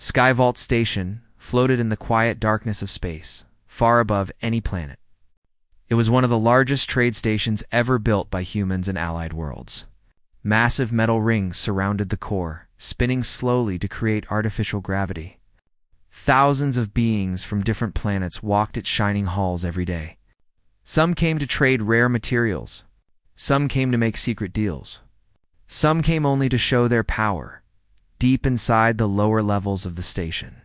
Skyvault Station floated in the quiet darkness of space, far above any planet. It was one of the largest trade stations ever built by humans in allied worlds. Massive metal rings surrounded the core, spinning slowly to create artificial gravity. Thousands of beings from different planets walked its shining halls every day. Some came to trade rare materials. Some came to make secret deals. Some came only to show their power, deep inside the lower levels of the station,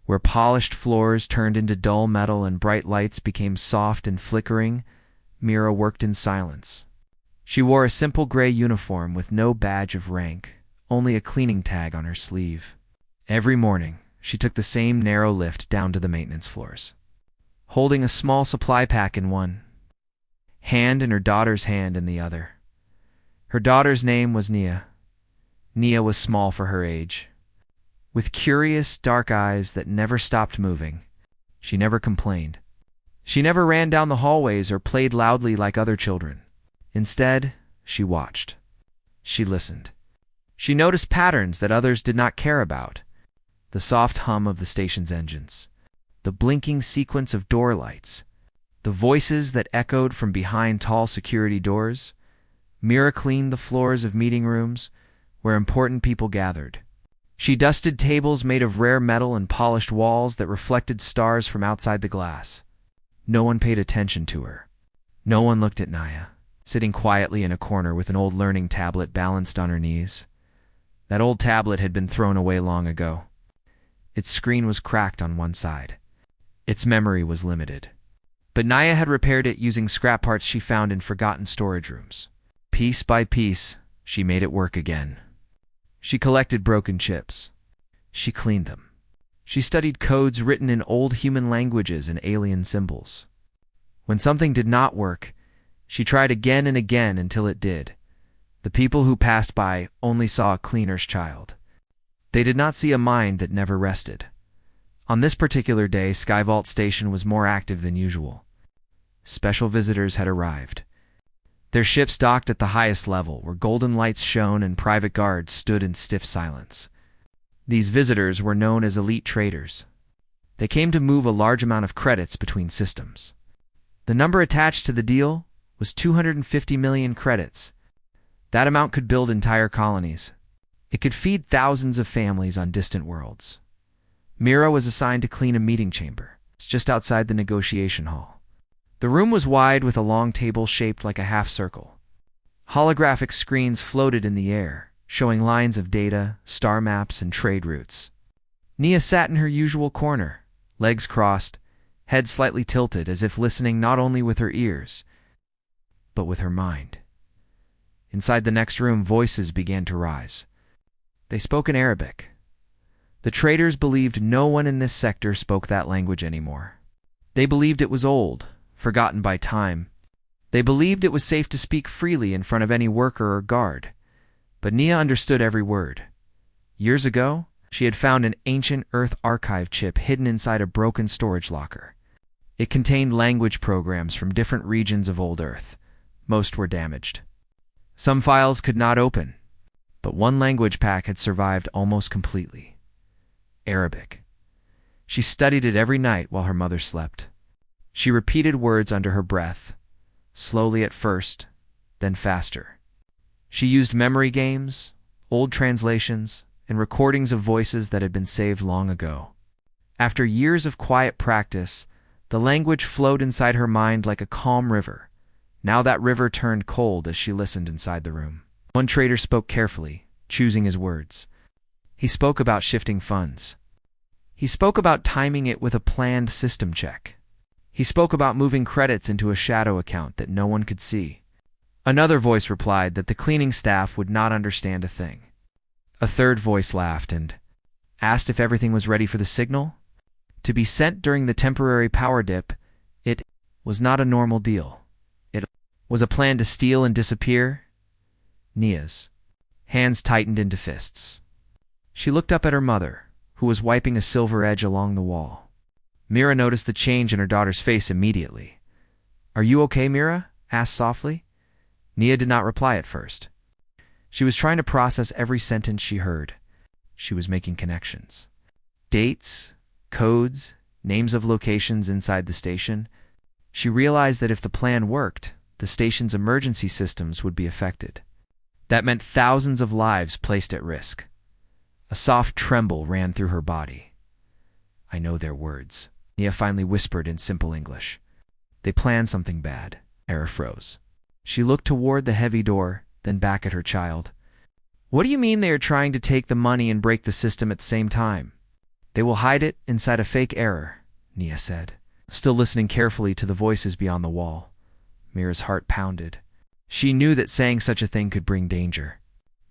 where polished floors turned into dull metal and bright lights became soft and flickering. Mira worked in silence. She wore a simple gray uniform with no badge of rank, only a cleaning tag on her sleeve. Every morning, she took the same narrow lift down to the maintenance floors, holding a small supply pack in one hand and her daughter's hand in the other. Her daughter's name was Nia. Nia was small for her age, with curious, dark eyes that never stopped moving. She never complained. She never ran down the hallways or played loudly like other children. Instead, she watched. She listened. She noticed patterns that others did not care about. The soft hum of the station's engines, the blinking sequence of door lights, the voices that echoed from behind tall security doors. Mira cleaned the floors of meeting rooms where important people gathered. She dusted tables made of rare metal and polished walls that reflected stars from outside the glass. No one paid attention to her. No one looked at Nia, sitting quietly in a corner with an old learning tablet balanced on her knees. That old tablet had been thrown away long ago. Its screen was cracked on one side. Its memory was limited. But Nia had repaired it using scrap parts she found in forgotten storage rooms. Piece by piece, she made it work again. She collected broken chips. She cleaned them. She studied codes written in old human languages and alien symbols. When something did not work, she tried again and again until it did. The people who passed by only saw a cleaner's child. They did not see a mind that never rested. On this particular day, Skyvault Station was more active than usual. Special visitors had arrived. Their ships docked at the highest level, where golden lights shone and private guards stood in stiff silence. These visitors were known as elite traders. They came to move a large amount of credits between systems. The number attached to the deal was 250 million credits. That amount could build entire colonies. It could feed thousands of families on distant worlds. Mira was assigned to clean a meeting chamber. It's just outside the negotiation hall. The room was wide with a long table shaped like a half circle. Holographic screens floated in the air, showing lines of data, star maps, and trade routes. Nia sat in her usual corner, legs crossed, head slightly tilted as if listening not only with her ears, but with her mind. Inside the next room, voices began to rise. They spoke in Arabic. The traders believed no one in this sector spoke that language anymore. They believed it was old, forgotten by time. They believed it was safe to speak freely in front of any worker or guard. But Nia understood every word. Years ago, she had found an ancient Earth archive chip hidden inside a broken storage locker. It contained language programs from different regions of old Earth. Most were damaged. Some files could not open, but one language pack had survived almost completely. Arabic. She studied it every night while her mother slept. She repeated words under her breath, slowly at first, then faster. She used memory games, old translations, and recordings of voices that had been saved long ago. After years of quiet practice, the language flowed inside her mind like a calm river. Now that river turned cold as she listened inside the room. One trader spoke carefully, choosing his words. He spoke about shifting funds. He spoke about timing it with a planned system check. He spoke about moving credits into a shadow account that no one could see. Another voice replied that the cleaning staff would not understand a thing. A third voice laughed and asked if everything was ready for the signal. To be sent during the temporary power dip, it was not a normal deal. It was a plan to steal and disappear. Nia's hands tightened into fists. She looked up at her mother, who was wiping a silver edge along the wall. Mira noticed the change in her daughter's face immediately. "Are you okay, Mira?" asked softly. Nia did not reply at first. She was trying to process every sentence she heard. She was making connections. Dates, codes, names of locations inside the station. She realized that if the plan worked, the station's emergency systems would be affected. That meant thousands of lives placed at risk. A soft tremble ran through her body. "I know their words," Nia finally whispered in simple English. "They planned something bad." Era froze. She looked toward the heavy door, then back at her child. "What do you mean they are trying to take the money and break the system at the same time?" "They will hide it inside a fake error," Nia said, still listening carefully to the voices beyond the wall. Mira's heart pounded. She knew that saying such a thing could bring danger.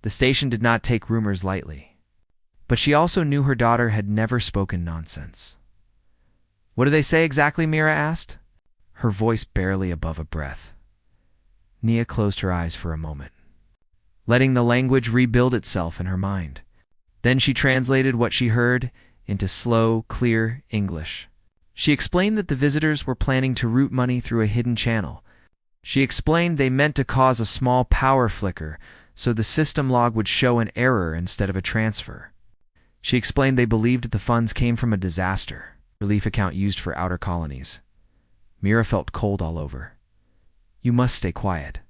The station did not take rumors lightly. But she also knew her daughter had never spoken nonsense. "What do they say exactly?" Mira asked, her voice barely above a breath. Nia closed her eyes for a moment, letting the language rebuild itself in her mind. Then she translated what she heard into slow, clear English. She explained that the visitors were planning to route money through a hidden channel. She explained they meant to cause a small power flicker so the system log would show an error instead of a transfer. She explained they believed the funds came from a disaster relief account used for outer colonies. Mira felt cold all over. "You must stay quiet,"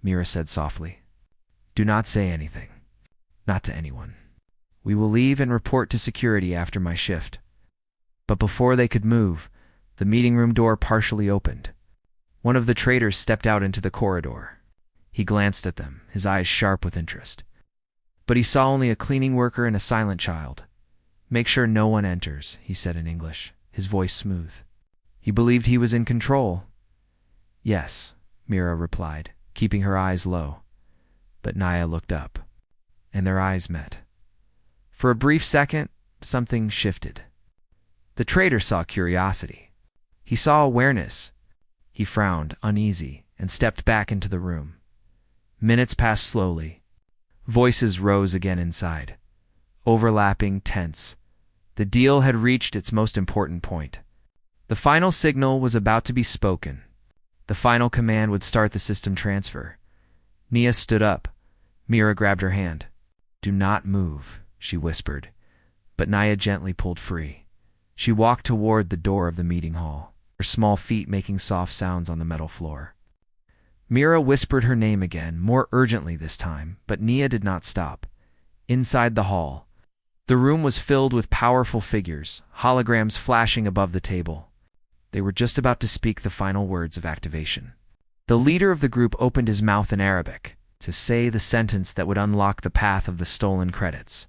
Mira said softly. "Do not say anything. Not to anyone. We will leave and report to security after my shift." But before they could move, the meeting room door partially opened. One of the traders stepped out into the corridor. He glanced at them, his eyes sharp with interest. But he saw only a cleaning worker and a silent child. "Make sure no one enters," he said in English, his voice smooth. He believed he was in control. "Yes," Mira replied, keeping her eyes low. But Nia looked up, and their eyes met. For a brief second, something shifted. The trader saw curiosity. He saw awareness. He frowned, uneasy, and stepped back into the room. Minutes passed slowly. Voices rose again inside. Overlapping, tense. The deal had reached its most important point. The final signal was about to be spoken. The final command would start the system transfer. Nia stood up. Mira grabbed her hand. "Do not move," she whispered. But Nia gently pulled free. She walked toward the door of the meeting hall, her small feet making soft sounds on the metal floor. Mira whispered her name again, more urgently this time, but Nia did not stop. Inside the hall, the room was filled with powerful figures, holograms flashing above the table. They were just about to speak the final words of activation. The leader of the group opened his mouth in Arabic to say the sentence that would unlock the path of the stolen credits.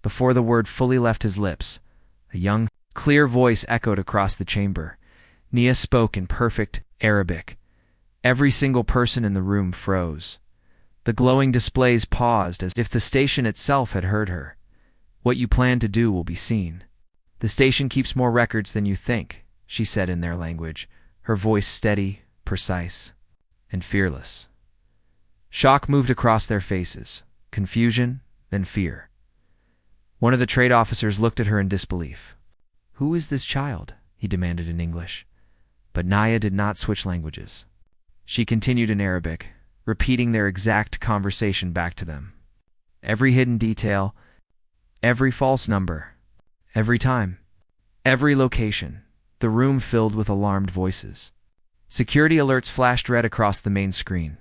Before the word fully left his lips, a young, clear voice echoed across the chamber. Nia spoke in perfect Arabic. Every single person in the room froze. The glowing displays paused as if the station itself had heard her. "What you plan to do will be seen. The station keeps more records than you think," she said in their language, her voice steady, precise, and fearless. Shock moved across their faces, confusion, then fear. One of the trade officers looked at her in disbelief. "Who is this child?" he demanded in English. But Nia did not switch languages. She continued in Arabic, repeating their exact conversation back to them. Every hidden detail, every false number, every time, every location, the room filled with alarmed voices. Security alerts flashed red across the main screen.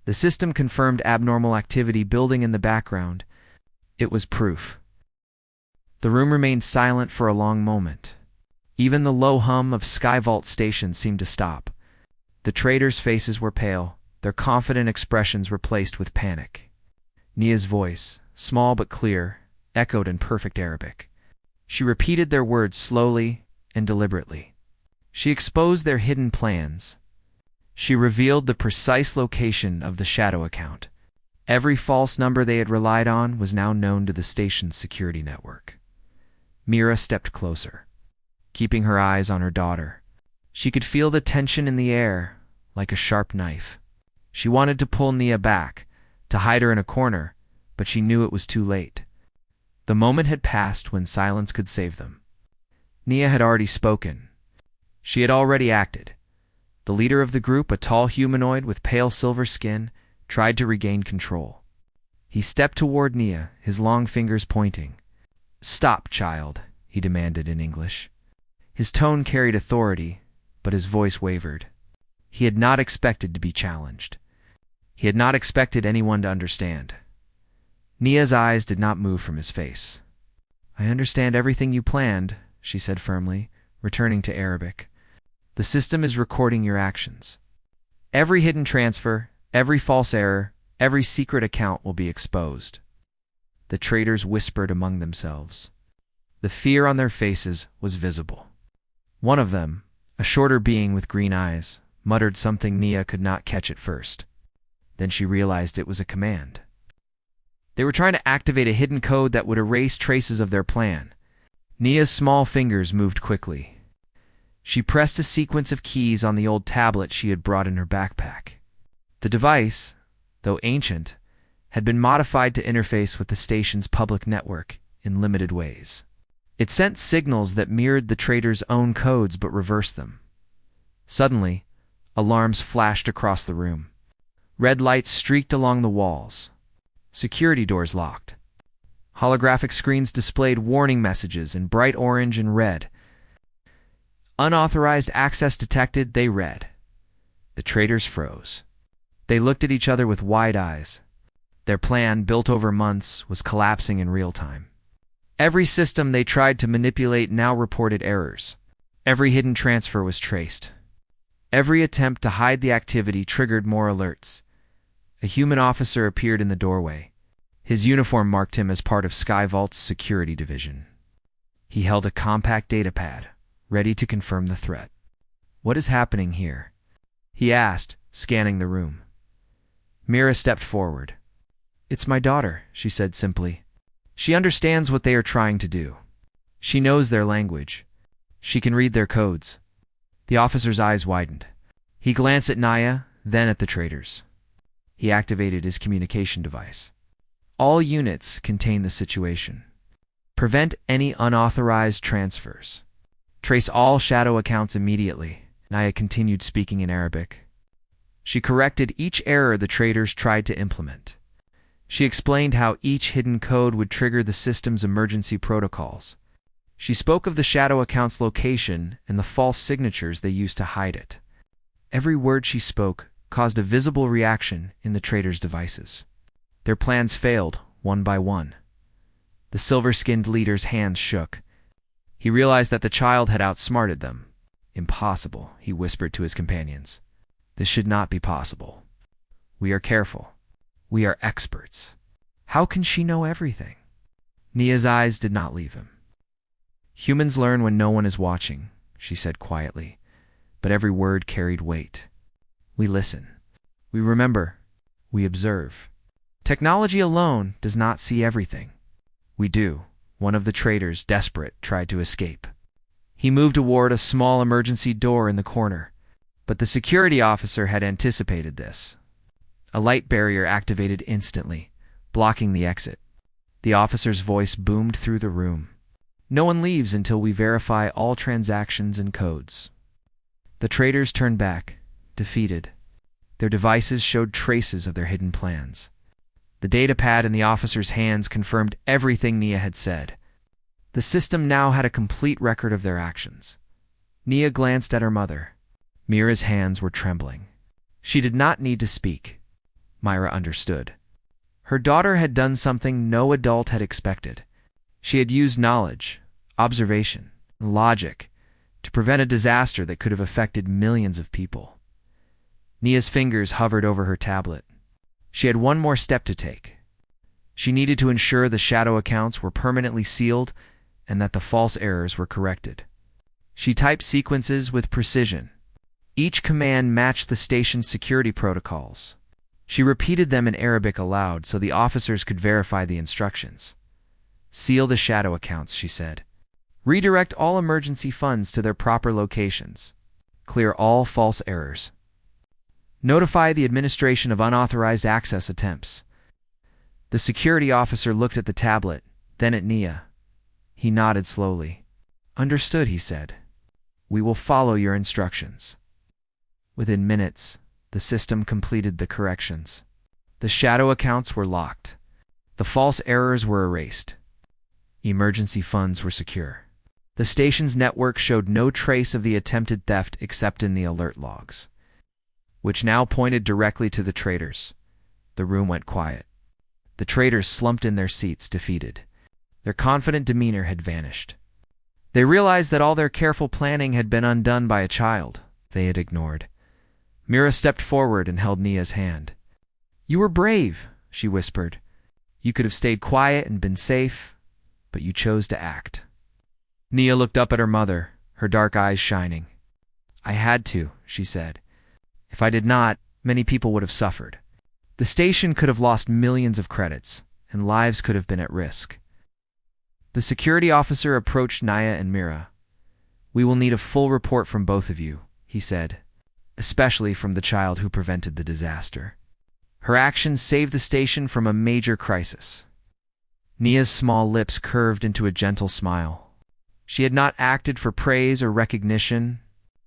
The system confirmed abnormal activity building in the background. It was proof. The room remained silent for a long moment. Even the low hum of Skyvault Station seemed to stop. The traders' faces were pale, their confident expressions replaced with panic. Nia's voice, small but clear, echoed in perfect Arabic. She repeated their words slowly and deliberately. She exposed their hidden plans. She revealed the precise location of the shadow account. Every false number they had relied on was now known to the station's security network. Mira stepped closer, keeping her eyes on her daughter. She could feel the tension in the air, like a sharp knife. She wanted to pull Nia back, to hide her in a corner, but she knew it was too late. The moment had passed when silence could save them. Nia had already spoken. She had already acted. The leader of the group, a tall humanoid with pale silver skin, tried to regain control. He stepped toward Nia, his long fingers pointing. "Stop, child," he demanded in English. His tone carried authority, but his voice wavered. He had not expected to be challenged. He had not expected anyone to understand. Nia's eyes did not move from his face. "I understand everything you planned," she said firmly, returning to Arabic. "The system is recording your actions. Every hidden transfer, every false error, every secret account will be exposed." The traders whispered among themselves. The fear on their faces was visible. One of them, a shorter being with green eyes, muttered something Nia could not catch at first. Then she realized it was a command. They were trying to activate a hidden code that would erase traces of their plan. Nia's small fingers moved quickly. She pressed a sequence of keys on the old tablet she had brought in her backpack. The device, though ancient, had been modified to interface with the station's public network in limited ways. It sent signals that mirrored the traders' own codes but reversed them. Suddenly, alarms flashed across the room. Red lights streaked along the walls. Security doors locked. Holographic screens displayed warning messages in bright orange and red. "Unauthorized access detected," they read. The traders froze. They looked at each other with wide eyes. Their plan, built over months, was collapsing in real time. Every system they tried to manipulate now reported errors. Every hidden transfer was traced. Every attempt to hide the activity triggered more alerts. A human officer appeared in the doorway. His uniform marked him as part of Skyvault's security division. He held a compact datapad, ready to confirm the threat. "What is happening here?" he asked, scanning the room. Mira stepped forward. "It's my daughter," she said simply. "She understands what they are trying to do. She knows their language. She can read their codes." The officer's eyes widened. He glanced at Nia, then at the traders. He activated his communication device. "All units contain the situation. Prevent any unauthorized transfers. Trace all shadow accounts immediately." Nia continued speaking in Arabic. She corrected each error the traders tried to implement. She explained how each hidden code would trigger the system's emergency protocols. She spoke of the shadow account's location and the false signatures they used to hide it. Every word she spoke caused a visible reaction in the traders' devices. Their plans failed, one by one. The silver-skinned leader's hands shook. He realized that the child had outsmarted them. "Impossible," he whispered to his companions. "This should not be possible. We are careful. We are experts. How can she know everything?" Nia's eyes did not leave him. "Humans learn when no one is watching," she said quietly, but every word carried weight. "We listen. We remember. We observe. Technology alone does not see everything. We do." One of the traders, desperate, tried to escape. He moved toward a small emergency door in the corner, but the security officer had anticipated this. A light barrier activated instantly, blocking the exit. The officer's voice boomed through the room. "No one leaves until we verify all transactions and codes." The traders turned back, defeated. Their devices showed traces of their hidden plans. The datapad in the officer's hands confirmed everything Nia had said. The system now had a complete record of their actions. Nia glanced at her mother. Mira's hands were trembling. She did not need to speak. Myra understood. Her daughter had done something no adult had expected. She had used knowledge, observation, and logic to prevent a disaster that could have affected millions of people. Nia's fingers hovered over her tablet. She had one more step to take. She needed to ensure the shadow accounts were permanently sealed and that the false errors were corrected. She typed sequences with precision. Each command matched the station's security protocols. She repeated them in Arabic aloud so the officers could verify the instructions. "Seal the shadow accounts," she said. "Redirect all emergency funds to their proper locations. Clear all false errors. Notify the administration of unauthorized access attempts." The security officer looked at the tablet, then at Nia. He nodded slowly. "Understood," he said. "We will follow your instructions." Within minutes, the system completed the corrections. The shadow accounts were locked. The false errors were erased. Emergency funds were secure. The station's network showed no trace of the attempted theft except in the alert logs, which now pointed directly to the traitors. The room went quiet. The traitors slumped in their seats, defeated. Their confident demeanor had vanished. They realized that all their careful planning had been undone by a child they had ignored. Mira stepped forward and held Nia's hand. "You were brave," she whispered. "You could have stayed quiet and been safe, but you chose to act." Nia looked up at her mother, her dark eyes shining. "I had to," she said. "If I did not, many people would have suffered. The station could have lost millions of credits, and lives could have been at risk." The security officer approached Nia and Mira. "We will need a full report from both of you," he said, "especially from the child who prevented the disaster. Her actions saved the station from a major crisis." Nia's small lips curved into a gentle smile. She had not acted for praise or recognition.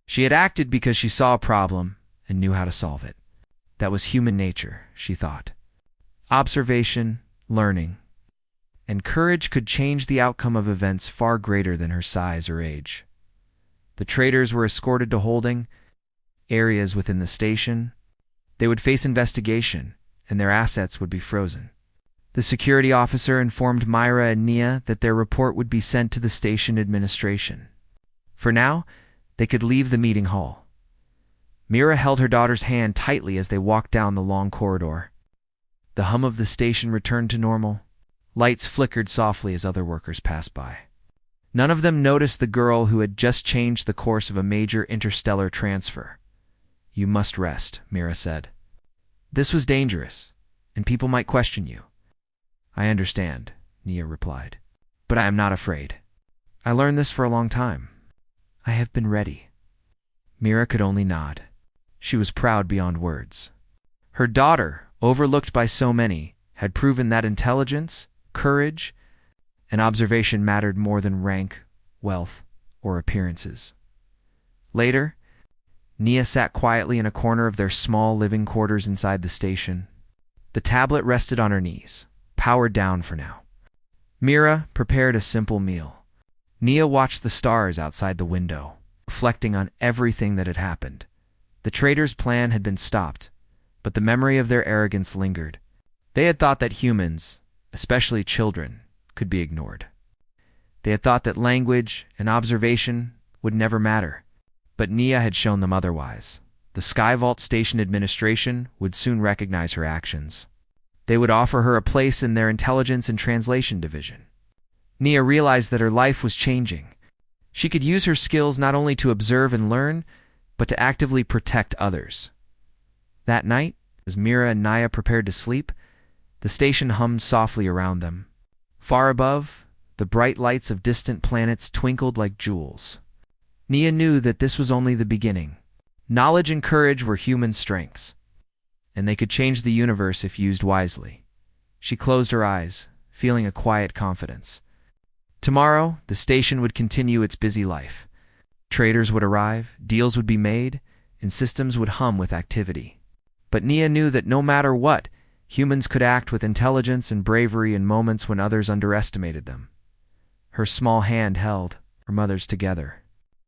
She had acted because she saw a problem and knew how to solve it. That was human nature, she thought. Observation, learning, and courage could change the outcome of events far greater than her size or age. The traitors were escorted to holding areas within the station. They would face investigation, and their assets would be frozen. The security officer informed Myra and Nia that their report would be sent to the station administration. For now, they could leave the meeting hall. Mira held her daughter's hand tightly as they walked down the long corridor. The hum of the station returned to normal. Lights flickered softly as other workers passed by. None of them noticed the girl who had just changed the course of a major interstellar transfer. "You must rest," Mira said. "This was dangerous, and people might question you." "I understand," Nia replied. "But I am not afraid. I learned this for a long time. I have been ready." Mira could only nod. She was proud beyond words. Her daughter, overlooked by so many, had proven that intelligence, courage, and observation mattered more than rank, wealth, or appearances. Later, Nia sat quietly in a corner of their small living quarters inside the station. The tablet rested on her knees, powered down for now. Mira prepared a simple meal. Nia watched the stars outside the window, reflecting on everything that had happened. The traitors' plan had been stopped, but the memory of their arrogance lingered. They had thought that humans, especially children, could be ignored. They had thought that language and observation would never matter, but Nia had shown them otherwise. The Skyvault Station administration would soon recognize her actions. They would offer her a place in their intelligence and translation division. Nia realized that her life was changing. She could use her skills not only to observe and learn, but to actively protect others. That night, as Mira and Nia prepared to sleep, the station hummed softly around them. Far above, the bright lights of distant planets twinkled like jewels. Nia knew that this was only the beginning. Knowledge and courage were human strengths, and they could change the universe if used wisely. She closed her eyes, feeling a quiet confidence. Tomorrow, the station would continue its busy life. Traders would arrive, deals would be made, and systems would hum with activity. But Nia knew that no matter what, humans could act with intelligence and bravery in moments when others underestimated them. Her small hand held her mother's together.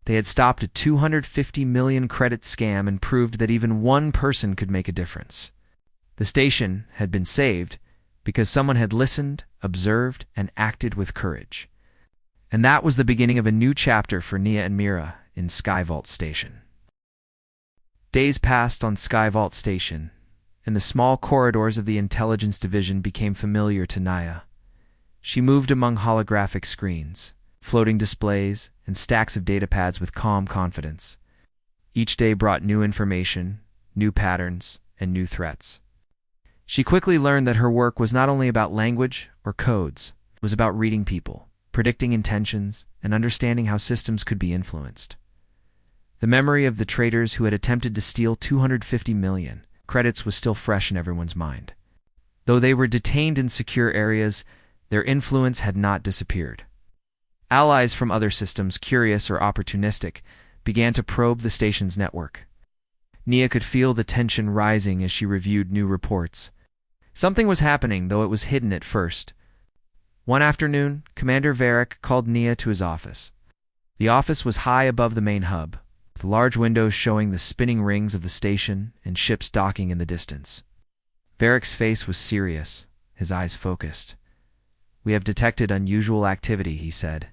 They had stopped a 250 million credit scam and proved that even one person could make a difference. The station had been saved because someone had listened, observed, and acted with courage. And that was the beginning of a new chapter for Nia and Mira in Skyvault Station. Days passed on Skyvault Station, and the small corridors of the intelligence division became familiar to Nia. She moved among holographic screens, floating displays, and stacks of datapads with calm confidence. Each day brought new information, new patterns, and new threats. She quickly learned that her work was not only about language or codes, it was about reading people, predicting intentions, and understanding how systems could be influenced. The memory of the traitors who had attempted to steal 250 million credits was still fresh in everyone's mind. Though they were detained in secure areas, their influence had not disappeared. Allies from other systems, curious or opportunistic, began to probe the station's network. Nia could feel the tension rising as she reviewed new reports. Something was happening, though it was hidden at first. One afternoon, Commander Varric called Nia to his office. The office was high above the main hub, with large windows showing the spinning rings of the station and ships docking in the distance. Varric's face was serious, his eyes focused. "We have detected unusual activity," he said.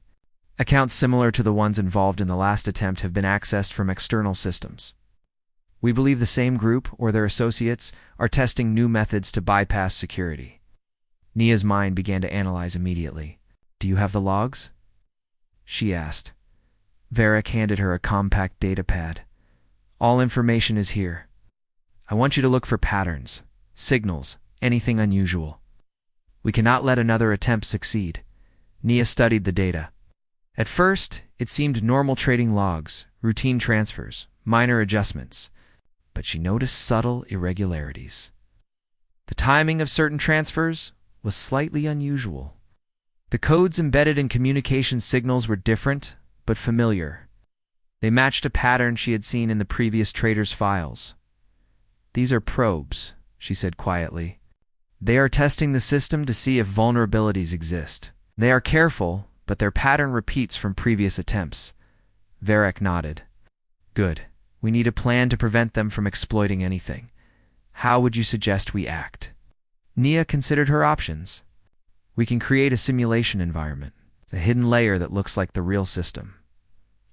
"Accounts similar to the ones involved in the last attempt have been accessed from external systems. We believe the same group, or their associates, are testing new methods to bypass security." Nia's mind began to analyze immediately. "Do you have the logs?" she asked. Varric handed her a compact data pad. "All information is here. I want you to look for patterns, signals, anything unusual. We cannot let another attempt succeed." Nia studied the data. At first, it seemed normal trading logs, routine transfers, minor adjustments, but she noticed subtle irregularities. The timing of certain transfers was slightly unusual. The codes embedded in communication signals were different, but familiar. They matched a pattern she had seen in the previous trader's files. "These are probes," she said quietly. "They are testing the system to see if vulnerabilities exist. They are careful, but their pattern repeats from previous attempts." Varric nodded. "Good. We need a plan to prevent them from exploiting anything. How would you suggest we act?" Nia considered her options. "We can create a simulation environment, a hidden layer that looks like the real system.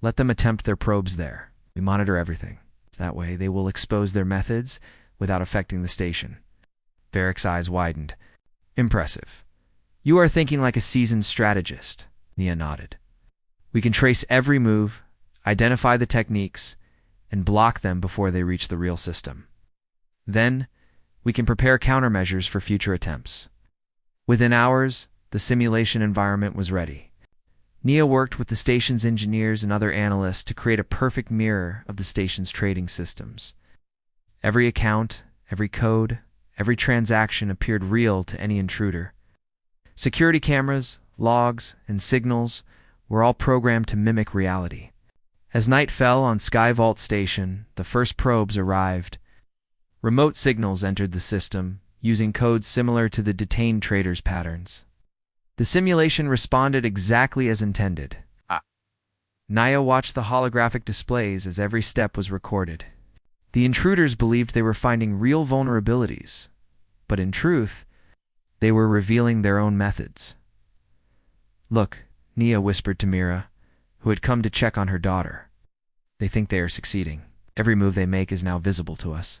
Let them attempt their probes there. We monitor everything. That way they will expose their methods without affecting the station." Varric's eyes widened. "Impressive. You are thinking like a seasoned strategist," Nia nodded. "We can trace every move, identify the techniques, and block them before they reach the real system. Then, we can prepare countermeasures for future attempts." Within hours, the simulation environment was ready. Nia worked with the station's engineers and other analysts to create a perfect mirror of the station's trading systems. Every account, every code, every transaction appeared real to any intruder. Security cameras, logs, and signals were all programmed to mimic reality. As night fell on Skyvault Station, the first probes arrived. Remote signals entered the system, using codes similar to the detained traders' patterns. The simulation responded exactly as intended. Nia watched the holographic displays as every step was recorded. The intruders believed they were finding real vulnerabilities, but in truth, they were revealing their own methods. "Look," Nia whispered to Mira, who had come to check on her daughter. "They think they are succeeding. Every move they make is now visible to us."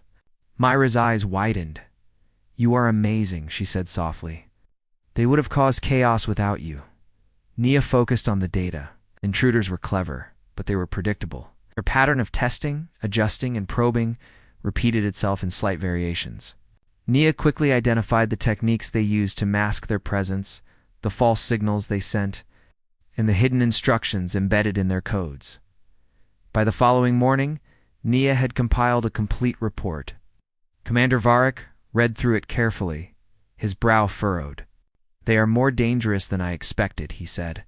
Myra's eyes widened. "You are amazing," she said softly. "They would have caused chaos without you." Nia focused on the data. Intruders were clever, but they were predictable. Their pattern of testing, adjusting, and probing repeated itself in slight variations. Nia quickly identified the techniques they used to mask their presence, the false signals they sent, and the hidden instructions embedded in their codes. By the following morning, Nia had compiled a complete report. Commander Varric read through it carefully, his brow furrowed. "They are more dangerous than I expected," he said.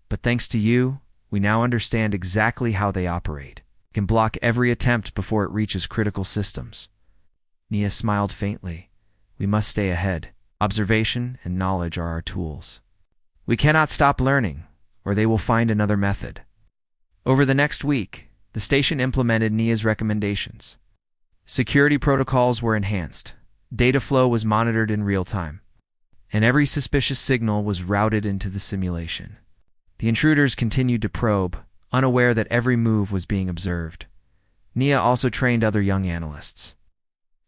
"But thanks to you, we now understand exactly how they operate. We can block every attempt before it reaches critical systems." Nia smiled faintly. "We must stay ahead. Observation and knowledge are our tools. We cannot stop learning, or they will find another method." Over the next week, the station implemented Nia's recommendations. Security protocols were enhanced, data flow was monitored in real time, and every suspicious signal was routed into the simulation. The intruders continued to probe, unaware that every move was being observed. Nia also trained other young analysts.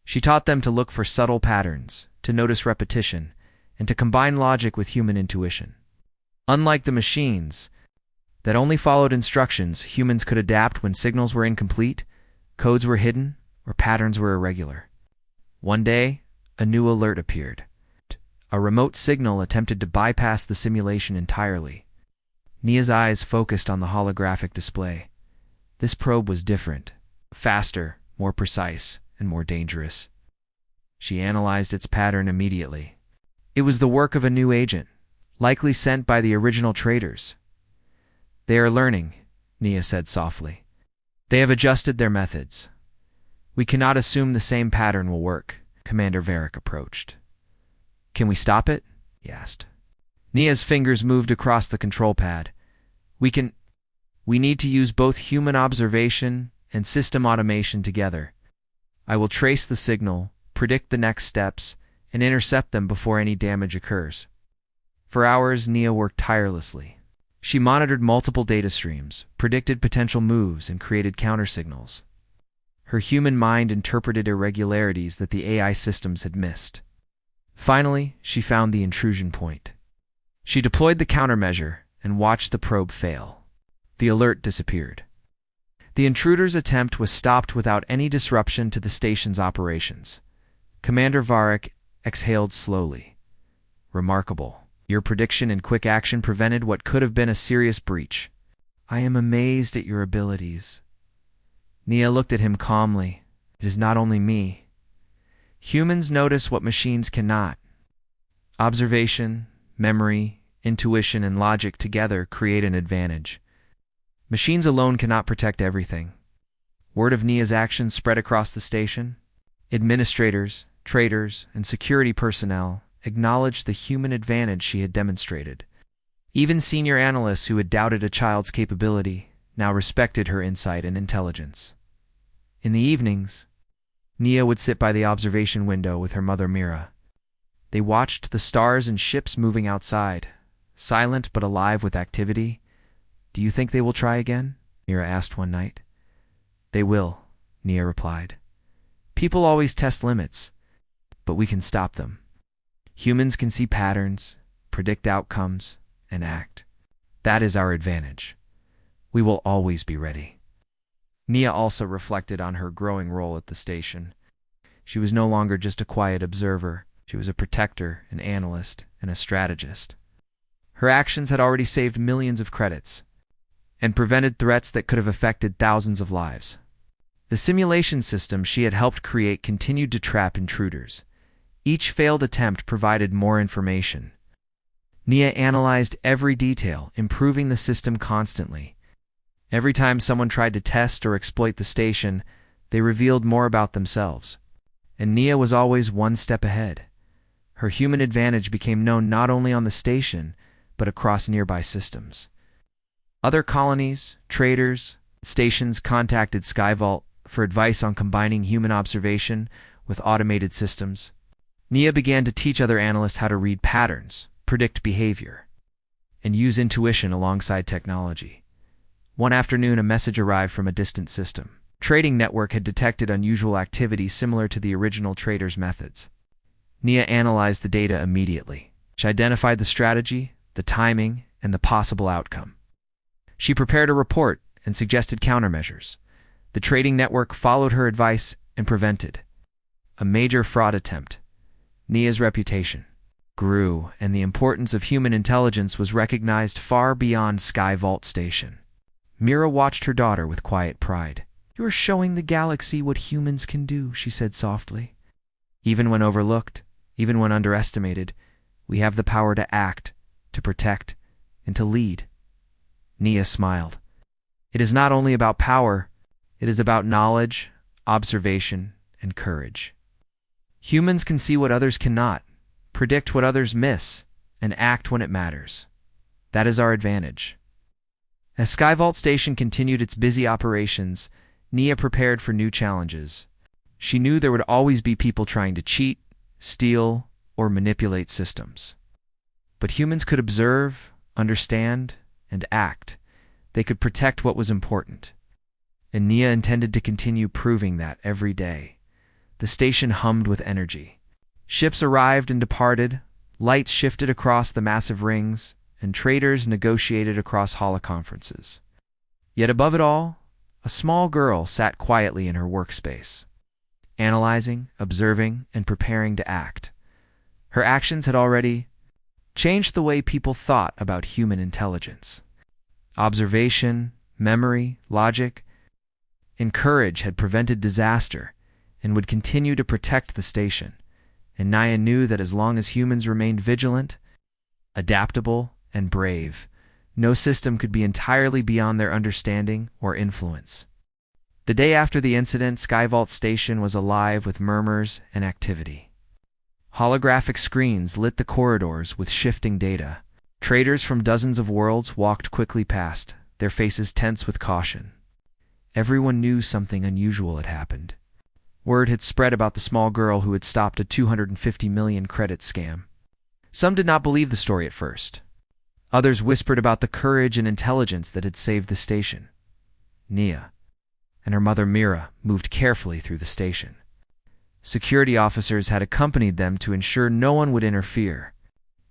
She taught them to look for subtle patterns, to notice repetition, and to combine logic with human intuition. Unlike the machines that only followed instructions, humans could adapt when signals were incomplete, codes were hidden, or patterns were irregular. One day, a new alert appeared. A remote signal attempted to bypass the simulation entirely. Nia's eyes focused on the holographic display. This probe was different, faster, more precise, and more dangerous. She analyzed its pattern immediately. It was the work of a new agent, likely sent by the original traders. "They are learning," Nia said softly. "They have adjusted their methods. We cannot assume the same pattern will work." Commander Varric approached. "Can we stop it?" he asked. Nia's fingers moved across the control pad. We can We need to use both human observation and system automation together. I will trace the signal, predict the next steps, and intercept them before any damage occurs." For hours, Nia worked tirelessly. She monitored multiple data streams, predicted potential moves, and created countersignals. Her human mind interpreted irregularities that the AI systems had missed. Finally, she found the intrusion point. She deployed the countermeasure and watched the probe fail. The alert disappeared. The intruder's attempt was stopped without any disruption to the station's operations. Commander Varric exhaled slowly. "Remarkable. Your prediction and quick action prevented what could have been a serious breach. I am amazed at your abilities." Nia looked at him calmly. "It is not only me. Humans notice what machines cannot. Observation, memory, intuition, and logic together create an advantage. Machines alone cannot protect everything." Word of Nia's actions spread across the station. Administrators, traders, and security personnel acknowledged the human advantage she had demonstrated. Even senior analysts who had doubted a child's capability now respected her insight and intelligence. In the evenings, Nia would sit by the observation window with her mother Mira. They watched the stars and ships moving outside, silent but alive with activity. "Do you think they will try again?" Mira asked one night. "They will," Nia replied. "People always test limits, but we can stop them. Humans can see patterns, predict outcomes, and act. That is our advantage. We will always be ready." Nia also reflected on her growing role at the station. She was no longer just a quiet observer. She was a protector, an analyst, and a strategist. Her actions had already saved millions of credits and prevented threats that could have affected thousands of lives. The simulation system she had helped create continued to trap intruders. Each failed attempt provided more information. Nia analyzed every detail, improving the system constantly. Every time someone tried to test or exploit the station, they revealed more about themselves. And Nia was always one step ahead. Her human advantage became known not only on the station, but across nearby systems. Other colonies, traders, stations contacted Skyvault for advice on combining human observation with automated systems. Nia began to teach other analysts how to read patterns, predict behavior, and use intuition alongside technology. One afternoon, a message arrived from a distant system. Trading network had detected unusual activity similar to the original traders' methods. Nia analyzed the data immediately. She identified the strategy, the timing, and the possible outcome. She prepared a report and suggested countermeasures. The trading network followed her advice and prevented a major fraud attempt. Nia's reputation grew, and the importance of human intelligence was recognized far beyond Skyvault Station. Mira watched her daughter with quiet pride. "You are showing the galaxy what humans can do," she said softly. "Even when overlooked, even when underestimated, we have the power to act, to protect, and to lead." Nia smiled. "It is not only about power, it is about knowledge, observation, and courage. Humans can see what others cannot, predict what others miss, and act when it matters. That is our advantage." As Skyvault Station continued its busy operations, Nia prepared for new challenges. She knew there would always be people trying to cheat, steal, or manipulate systems. But humans could observe, understand, and act. They could protect what was important. And Nia intended to continue proving that every day. The station hummed with energy. Ships arrived and departed, lights shifted across the massive rings, and traders negotiated across holoconferences. Yet above it all, a small girl sat quietly in her workspace, analyzing, observing, and preparing to act. Her actions had already changed the way people thought about human intelligence. Observation, memory, logic, and courage had prevented disaster and would continue to protect the station. And Nia knew that as long as humans remained vigilant, adaptable, and brave, no system could be entirely beyond their understanding or influence. The day after the incident, Skyvault Station was alive with murmurs and activity. Holographic screens lit the corridors with shifting data. Traders from dozens of worlds walked quickly past, their faces tense with caution. Everyone knew something unusual had happened. Word had spread about the small girl who had stopped a 250 million credit scam. Some did not believe the story at first. Others whispered about the courage and intelligence that had saved the station. Nia and her mother Mira moved carefully through the station. Security officers had accompanied them to ensure no one would interfere.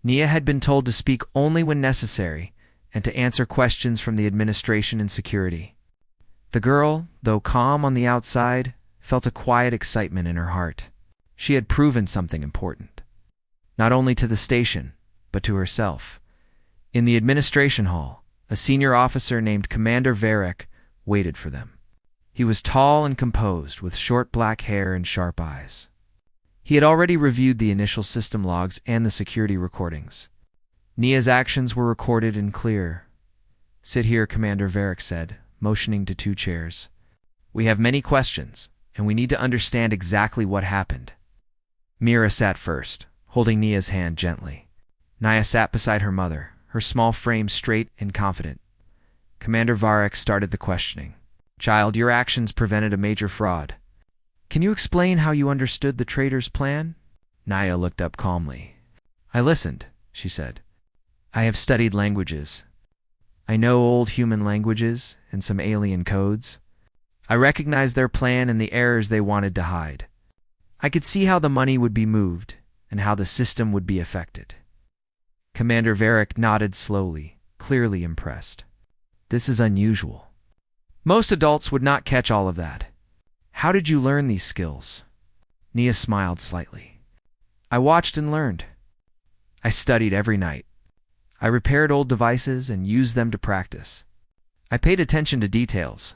Nia had been told to speak only when necessary and to answer questions from the administration and security. The girl, though calm on the outside, felt a quiet excitement in her heart. She had proven something important, not only to the station, but to herself. In the administration hall, a senior officer named Commander Varek waited for them. He was tall and composed, with short black hair and sharp eyes. He had already reviewed the initial system logs and the security recordings. Nia's actions were recorded and clear. "Sit here," Commander Varek said, motioning to 2 chairs. "We have many questions, and we need to understand exactly what happened." Mira sat first, holding Nia's hand gently. Nia sat beside her mother, her small frame straight and confident. Commander Varek started the questioning. "Child, your actions prevented a major fraud. Can you explain how you understood the traitor's plan?" Nia looked up calmly. "I listened," she said. "I have studied languages. I know old human languages and some alien codes. I recognized their plan and the errors they wanted to hide. I could see how the money would be moved and how the system would be affected." Commander Varek nodded slowly, clearly impressed. "This is unusual. Most adults would not catch all of that. How did you learn these skills?" Nia smiled slightly. "I watched and learned. I studied every night. I repaired old devices and used them to practice. I paid attention to details.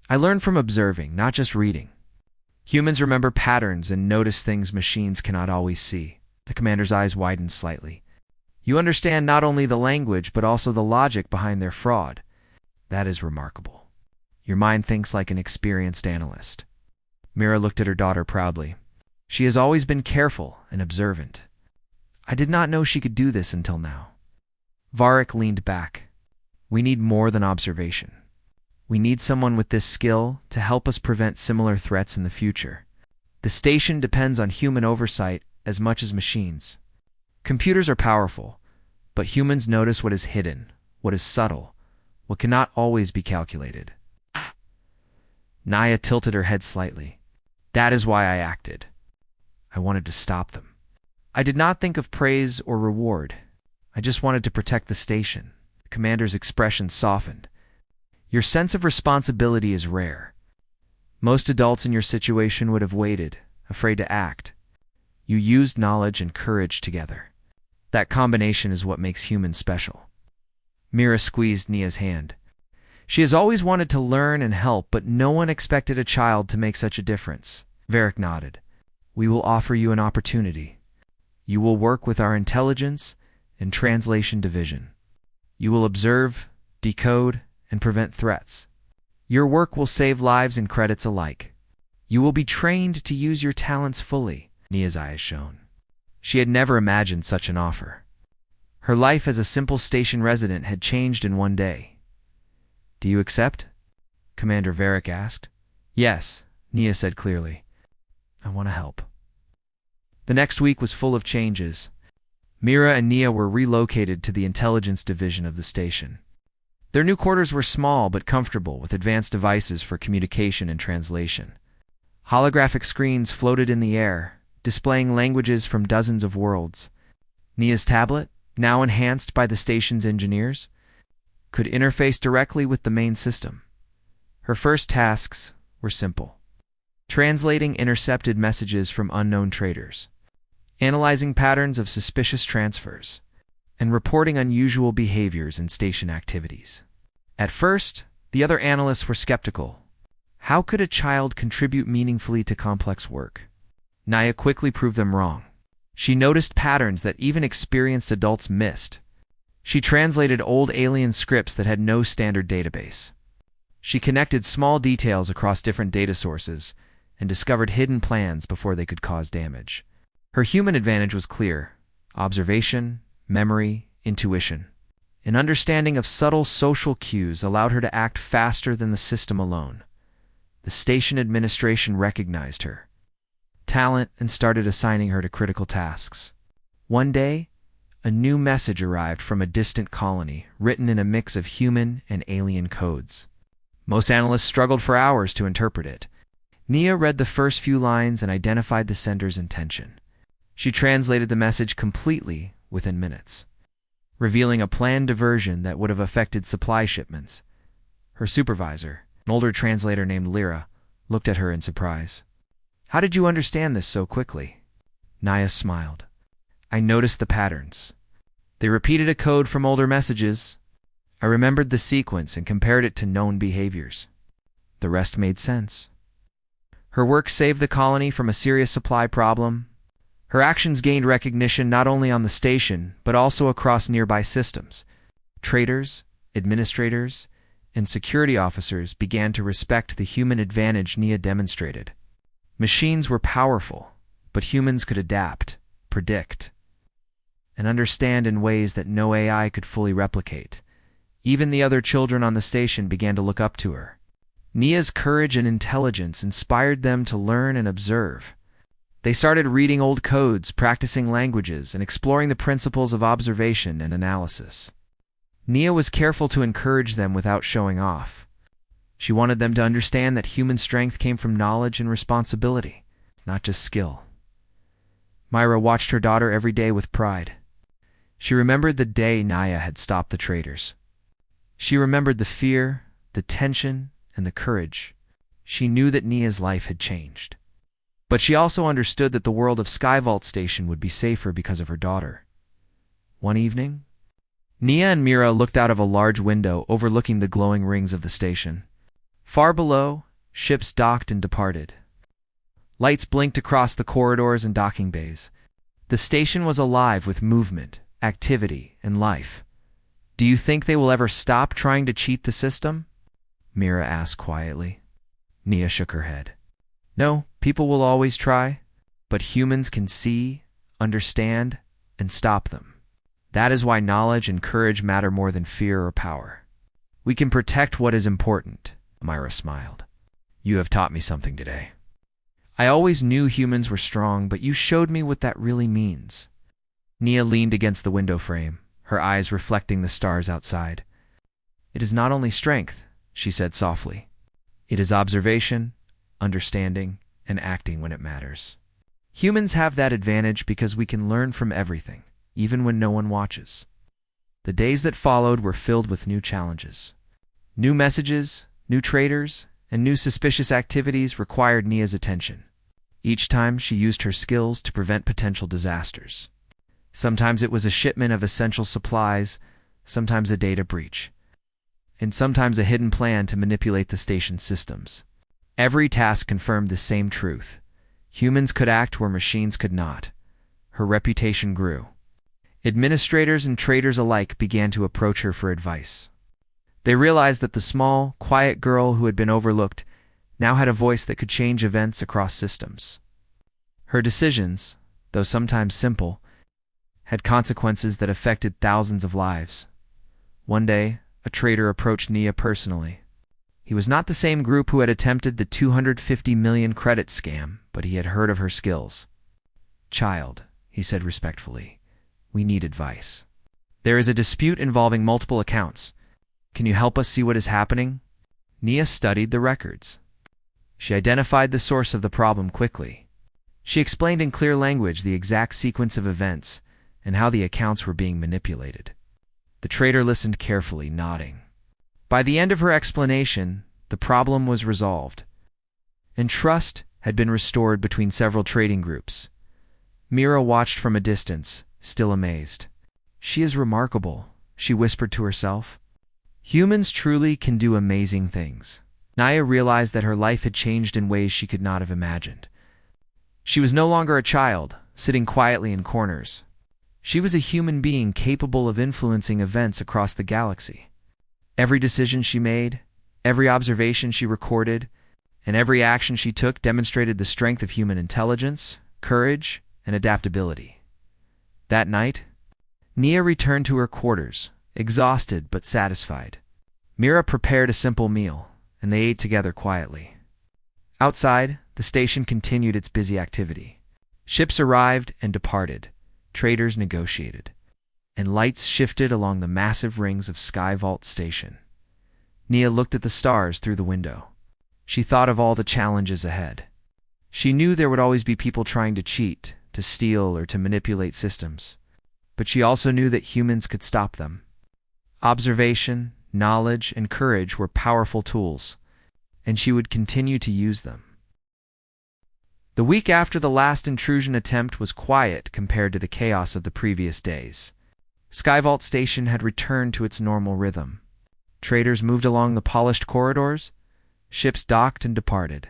I learned from observing, not just reading. Humans remember patterns and notice things machines cannot always see." The commander's eyes widened slightly. "You understand not only the language, but also the logic behind their fraud. That is remarkable. Your mind thinks like an experienced analyst." Mira looked at her daughter proudly. "She has always been careful and observant. I did not know she could do this until now." Varek leaned back. "We need more than observation. We need someone with this skill to help us prevent similar threats in the future. The station depends on human oversight as much as machines. Computers are powerful, but humans notice what is hidden, what is subtle, what cannot always be calculated." Nia tilted her head slightly. "That is why I acted. I wanted to stop them. I did not think of praise or reward. I just wanted to protect the station." The commander's expression softened. "Your sense of responsibility is rare. Most adults in your situation would have waited, afraid to act. You used knowledge and courage together. That combination is what makes humans special." Mira squeezed Nia's hand. "She has always wanted to learn and help, but no one expected a child to make such a difference." Varek nodded. "We will offer you an opportunity. You will work with our intelligence and translation division. You will observe, decode, and prevent threats. Your work will save lives and credits alike. You will be trained to use your talents fully." Nia's eyes shone. She had never imagined such an offer. Her life as a simple station resident had changed in one day. "Do you accept?" Commander Varek asked. "Yes," Nia said clearly. "I want to help." The next week was full of changes. Mira and Nia were relocated to the intelligence division of the station. Their new quarters were small but comfortable, with advanced devices for communication and translation. Holographic screens floated in the air, displaying languages from dozens of worlds. Nia's tablet, now enhanced by the station's engineers, could interface directly with the main system. Her first tasks were simple: translating intercepted messages from unknown traders, analyzing patterns of suspicious transfers, and reporting unusual behaviors in station activities. At first, the other analysts were skeptical. How could a child contribute meaningfully to complex work? Nia quickly proved them wrong. She noticed patterns that even experienced adults missed. She translated old alien scripts that had no standard database. She connected small details across different data sources and discovered hidden plans before they could cause damage. Her human advantage was clear: observation, memory, intuition. An understanding of subtle social cues allowed her to act faster than the system alone. The station administration recognized her talent and started assigning her to critical tasks. One day, a new message arrived from a distant colony, written in a mix of human and alien codes. Most analysts struggled for hours to interpret it. Nia read the first few lines and identified the sender's intention. She translated the message completely within minutes, revealing a planned diversion that would have affected supply shipments. Her supervisor, an older translator named Lyra, looked at her in surprise. "How did you understand this so quickly?" Nia smiled. "I noticed the patterns. They repeated a code from older messages. I remembered the sequence and compared it to known behaviors. The rest made sense." Her work saved the colony from a serious supply problem. Her actions gained recognition not only on the station, but also across nearby systems. Traders, administrators, and security officers began to respect the human advantage Nia demonstrated. Machines were powerful, but humans could adapt, predict, and understand in ways that no AI could fully replicate. Even the other children on the station began to look up to her. Nia's courage and intelligence inspired them to learn and observe. They started reading old codes, practicing languages, and exploring the principles of observation and analysis. Nia was careful to encourage them without showing off. She wanted them to understand that human strength came from knowledge and responsibility, not just skill. Myra watched her daughter every day with pride. She remembered the day Nia had stopped the traders. She remembered the fear, the tension, and the courage. She knew that Nia's life had changed. But she also understood that the world of Skyvault Station would be safer because of her daughter. One evening, Nia and Mira looked out of a large window overlooking the glowing rings of the station. Far below, ships docked and departed. Lights blinked across the corridors and docking bays. The station was alive with movement, activity, and life. "Do you think they will ever stop trying to cheat the system?" Mira asked quietly. Nia shook her head. "No, people will always try, but humans can see, understand, and stop them. That is why knowledge and courage matter more than fear or power. We can protect what is important." Myra smiled. "You have taught me something today. I always knew humans were strong, but you showed me what that really means." Nia leaned against the window frame, her eyes reflecting the stars outside. "It is not only strength," she said softly. "It is observation, understanding, and acting when it matters. Humans have that advantage because we can learn from everything, even when no one watches." The days that followed were filled with new challenges. New messages, new traders, and new suspicious activities required Nia's attention. Each time she used her skills to prevent potential disasters. Sometimes it was a shipment of essential supplies, sometimes a data breach, and sometimes a hidden plan to manipulate the station's systems. Every task confirmed the same truth. Humans could act where machines could not. Her reputation grew. Administrators and traders alike began to approach her for advice. They realized that the small, quiet girl who had been overlooked now had a voice that could change events across systems. Her decisions, though sometimes simple, had consequences that affected thousands of lives. One day, a trader approached Nia personally. He was not the same group who had attempted the 250 million credit scam, but he had heard of her skills. "Child," he said respectfully, "we need advice. There is a dispute involving multiple accounts. Can you help us see what is happening?" Nia studied the records. She identified the source of the problem quickly. She explained in clear language the exact sequence of events and how the accounts were being manipulated. The trader listened carefully, nodding. By the end of her explanation, the problem was resolved, and trust had been restored between several trading groups. Mira watched from a distance, still amazed. "She is remarkable," she whispered to herself. "Humans truly can do amazing things." Nia realized that her life had changed in ways she could not have imagined. She was no longer a child, sitting quietly in corners. She was a human being capable of influencing events across the galaxy. Every decision she made, every observation she recorded, and every action she took demonstrated the strength of human intelligence, courage, and adaptability. That night, Nia returned to her quarters, exhausted but satisfied. Mira prepared a simple meal, and they ate together quietly. Outside, the station continued its busy activity. Ships arrived and departed, traders negotiated, and lights shifted along the massive rings of Sky Vault Station. Nia looked at the stars through the window. She thought of all the challenges ahead. She knew there would always be people trying to cheat, to steal, or to manipulate systems. But she also knew that humans could stop them. Observation, knowledge, and courage were powerful tools, and she would continue to use them. The week after the last intrusion attempt was quiet compared to the chaos of the previous days. Sky Vault Station had returned to its normal rhythm. Traders moved along the polished corridors, ships docked and departed,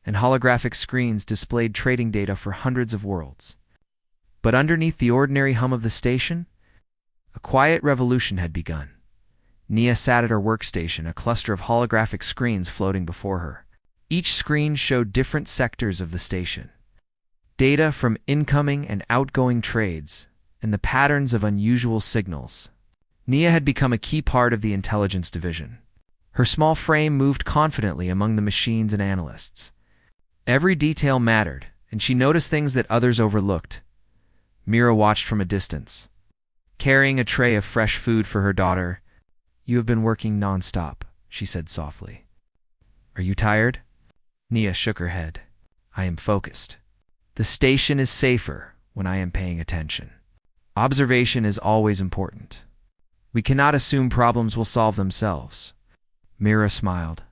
and holographic screens displayed trading data for hundreds of worlds. But underneath the ordinary hum of the station, a quiet revolution had begun. Nia sat at her workstation, a cluster of holographic screens floating before her. Each screen showed different sectors of the station. Data from incoming and outgoing trades, and the patterns of unusual signals. Nia had become a key part of the intelligence division. Her small frame moved confidently among the machines and analysts. Every detail mattered, and she noticed things that others overlooked. Mira watched from a distance. Carrying a tray of fresh food for her daughter, "You have been working non-stop," she said softly. "Are you tired?" Nia shook her head. "I am focused. The station is safer when I am paying attention. Observation is always important. We cannot assume problems will solve themselves." Mira smiled.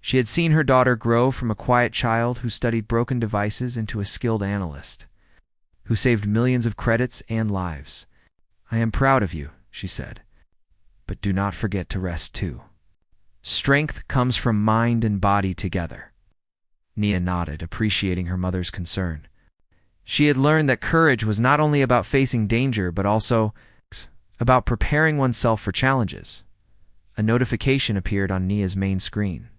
She had seen her daughter grow from a quiet child who studied broken devices into a skilled analyst, who saved millions of credits and lives. "I am proud of you," she said. "But do not forget to rest too. Strength comes from mind and body together." Nia nodded, appreciating her mother's concern. She had learned that courage was not only about facing danger, but also about preparing oneself for challenges. A notification appeared on Nia's main screen.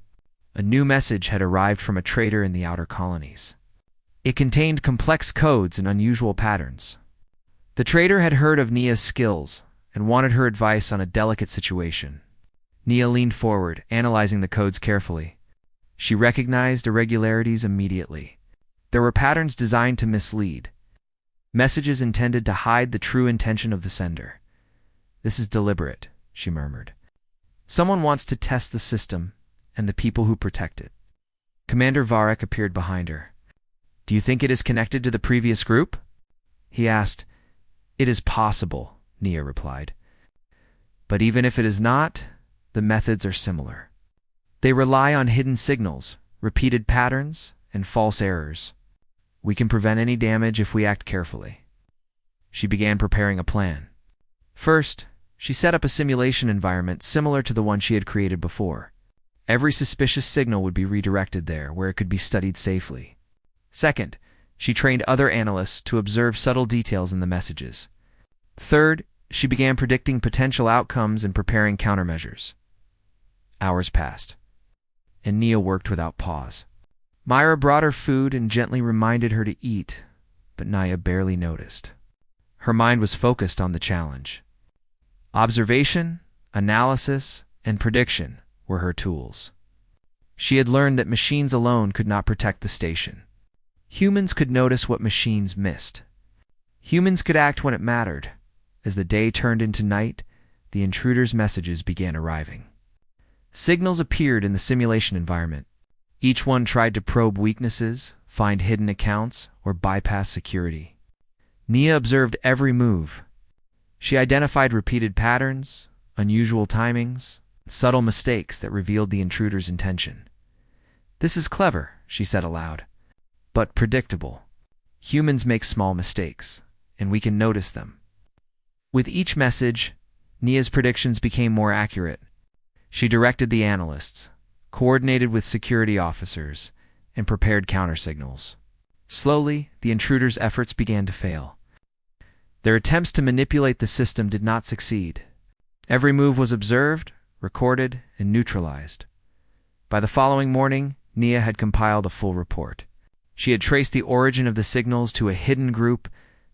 A new message had arrived from a trader in the outer colonies. It contained complex codes and unusual patterns. The trader had heard of Nia's skills and wanted her advice on a delicate situation. Nia leaned forward, analyzing the codes carefully. She recognized irregularities immediately. There were patterns designed to mislead, messages intended to hide the true intention of the sender. "This is deliberate," she murmured. "Someone wants to test the system and the people who protect it." Commander Varek appeared behind her. "Do you think it is connected to the previous group?" he asked. "It is possible," Nia replied. "But even if it is not, the methods are similar. They rely on hidden signals, repeated patterns, and false errors. We can prevent any damage if we act carefully." She began preparing a plan. First, she set up a simulation environment similar to the one she had created before. Every suspicious signal would be redirected there, where it could be studied safely. Second, she trained other analysts to observe subtle details in the messages. Third, she began predicting potential outcomes and preparing countermeasures. Hours passed, and Nia worked without pause. Myra brought her food and gently reminded her to eat, but Nia barely noticed. Her mind was focused on the challenge. Observation, analysis, and prediction were her tools. She had learned that machines alone could not protect the station. Humans could notice what machines missed. Humans could act when it mattered. As the day turned into night, the intruders' messages began arriving. Signals appeared in the simulation environment. Each one tried to probe weaknesses, find hidden accounts, or bypass security. Nia observed every move. She identified repeated patterns, unusual timings, subtle mistakes that revealed the intruder's intention. "This is clever," she said aloud, "but predictable. Humans make small mistakes, and we can notice them." With each message, Nia's predictions became more accurate. She directed the analysts, coordinated with security officers, and prepared countersignals. Slowly, the intruders' efforts began to fail. Their attempts to manipulate the system did not succeed. Every move was observed, recorded, and neutralized. By the following morning, Nia had compiled a full report. She had traced the origin of the signals to a hidden group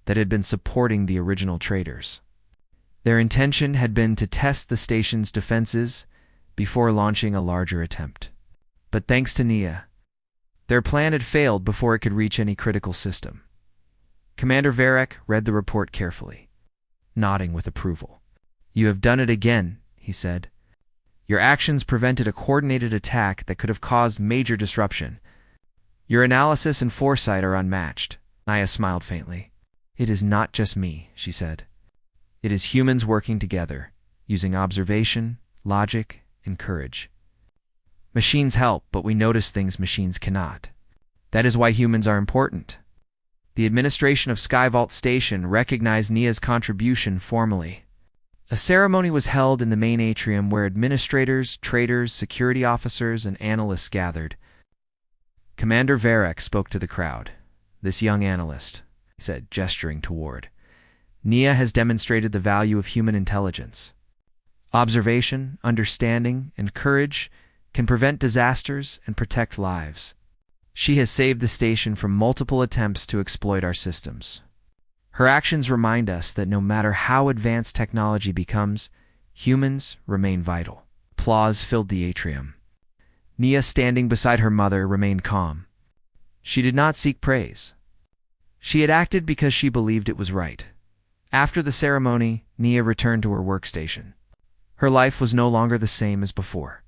that had been supporting the original traders. Their intention had been to test the station's defenses before launching a larger attempt. But thanks to Nia, their plan had failed before it could reach any critical system. Commander Varek read the report carefully, nodding with approval. "You have done it again," he said. "Your actions prevented a coordinated attack that could have caused major disruption. Your analysis and foresight are unmatched." Nia smiled faintly. "It is not just me," she said. "It is humans working together, using observation, logic, and courage. Machines help, but we notice things machines cannot. That is why humans are important." The administration of Skyvault Station recognized Nia's contribution formally. A ceremony was held in the main atrium where administrators, traders, security officers, and analysts gathered. Commander Varek spoke to the crowd. "This young analyst," he said, gesturing toward, "Nia has demonstrated the value of human intelligence. Observation, understanding, and courage can prevent disasters and protect lives. She has saved the station from multiple attempts to exploit our systems. Her actions remind us that no matter how advanced technology becomes, humans remain vital." Applause filled the atrium. Nia, standing beside her mother, remained calm. She did not seek praise. She had acted because she believed it was right. After the ceremony, Nia returned to her workstation. Her life was no longer the same as before.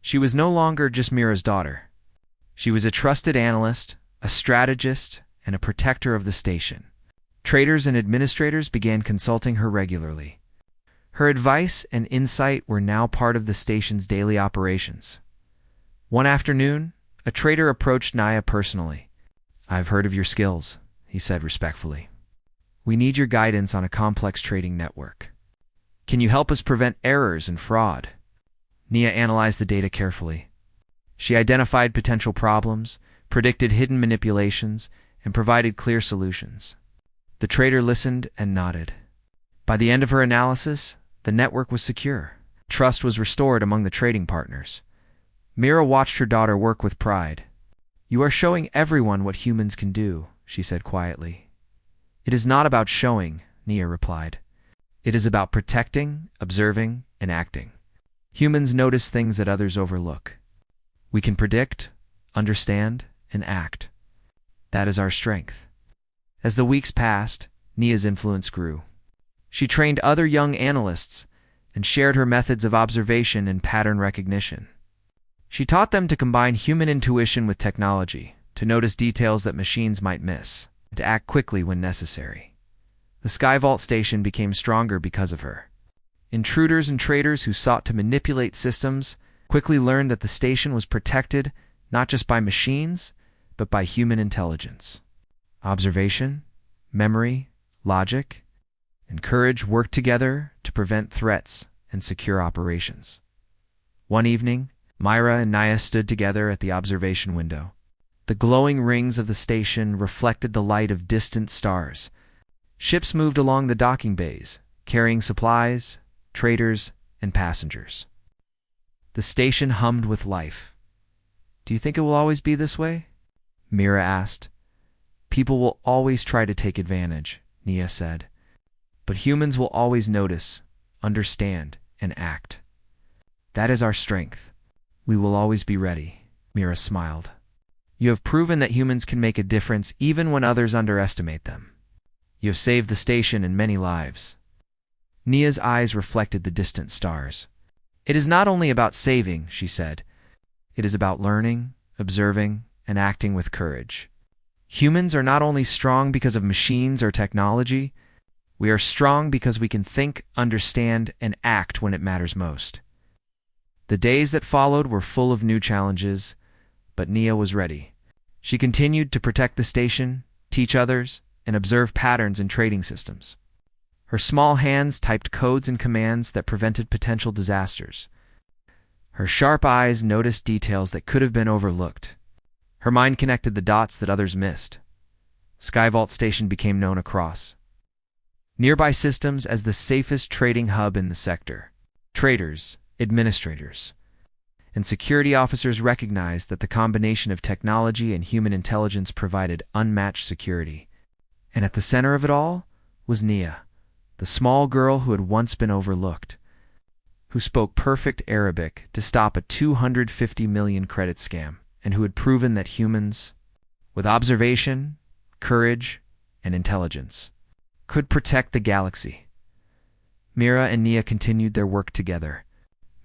She was no longer just Mira's daughter. She was a trusted analyst, a strategist, and a protector of the station. Traders and administrators began consulting her regularly. Her advice and insight were now part of the station's daily operations. One afternoon, a trader approached Nia personally. "I've heard of your skills," he said respectfully. "We need your guidance on a complex trading network. Can you help us prevent errors and fraud?" Nia analyzed the data carefully. She identified potential problems, predicted hidden manipulations, and provided clear solutions. The trader listened and nodded. By the end of her analysis, the network was secure. Trust was restored among the trading partners. Mira watched her daughter work with pride. "You are showing everyone what humans can do," she said quietly. "It is not about showing," Nia replied. "It is about protecting, observing, and acting. Humans notice things that others overlook. We can predict, understand, and act. That is our strength." As the weeks passed, Nia's influence grew. She trained other young analysts and shared her methods of observation and pattern recognition. She taught them to combine human intuition with technology, to notice details that machines might miss, and to act quickly when necessary. The Skyvault Station became stronger because of her. Intruders and traders who sought to manipulate systems quickly learned that the station was protected not just by machines, but by human intelligence. Observation, memory, logic, and courage worked together to prevent threats and secure operations. One evening, Myra and Nia stood together at the observation window. The glowing rings of the station reflected the light of distant stars. Ships moved along the docking bays, carrying supplies, traders, and passengers. The station hummed with life. "Do you think it will always be this way?" Mira asked. "People will always try to take advantage," Nia said. "But humans will always notice, understand, and act. That is our strength. We will always be ready." Mira smiled. "You have proven that humans can make a difference even when others underestimate them. You have saved the station and many lives." Nia's eyes reflected the distant stars. "It is not only about saving," she said. "It is about learning, observing, and acting with courage. Humans are not only strong because of machines or technology, we are strong because we can think, understand, and act when it matters most." The days that followed were full of new challenges, but Nia was ready. She continued to protect the station, teach others, and observe patterns in trading systems. Her small hands typed codes and commands that prevented potential disasters. Her sharp eyes noticed details that could have been overlooked. Her mind connected the dots that others missed. Skyvault Station became known across nearby systems as the safest trading hub in the sector. Traders, administrators, and security officers recognized that the combination of technology and human intelligence provided unmatched security. And at the center of it all was Nia, the small girl who had once been overlooked, who spoke perfect Arabic to stop a 250 million credit scam, and who had proven that humans, with observation, courage, and intelligence, could protect the galaxy. Mira and Nia continued their work together.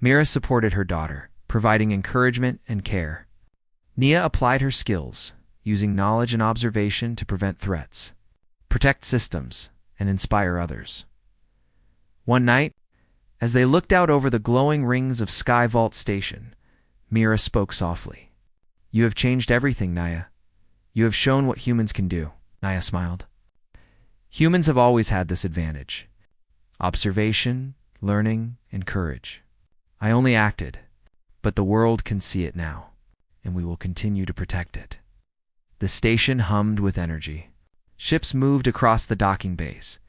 Mira supported her daughter, providing encouragement and care. Nia applied her skills, using knowledge and observation to prevent threats, protect systems, and inspire others. One night, as they looked out over the glowing rings of Sky Vault Station, Mira spoke softly. "You have changed everything, Nia. You have shown what humans can do." Nia smiled. "Humans have always had this advantage: observation, learning, and courage. I only acted, but the world can see it now, and we will continue to protect it." The station hummed with energy. Ships moved across the docking bays.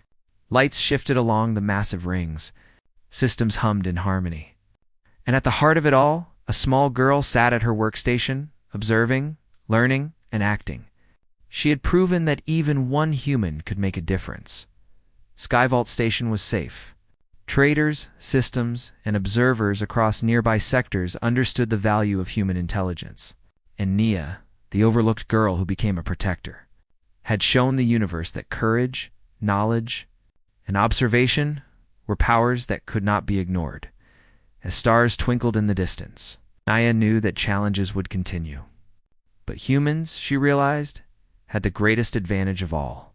Lights shifted along the massive rings. Systems hummed in harmony. And at the heart of it all, a small girl sat at her workstation, observing, learning, and acting. She had proven that even one human could make a difference. Sky Vault Station was safe. Traders, systems, and observers across nearby sectors understood the value of human intelligence. And Nia, the overlooked girl who became a protector, had shown the universe that courage, knowledge, and observation were powers that could not be ignored. As stars twinkled in the distance, Nia knew that challenges would continue. But humans, she realized, had the greatest advantage of all: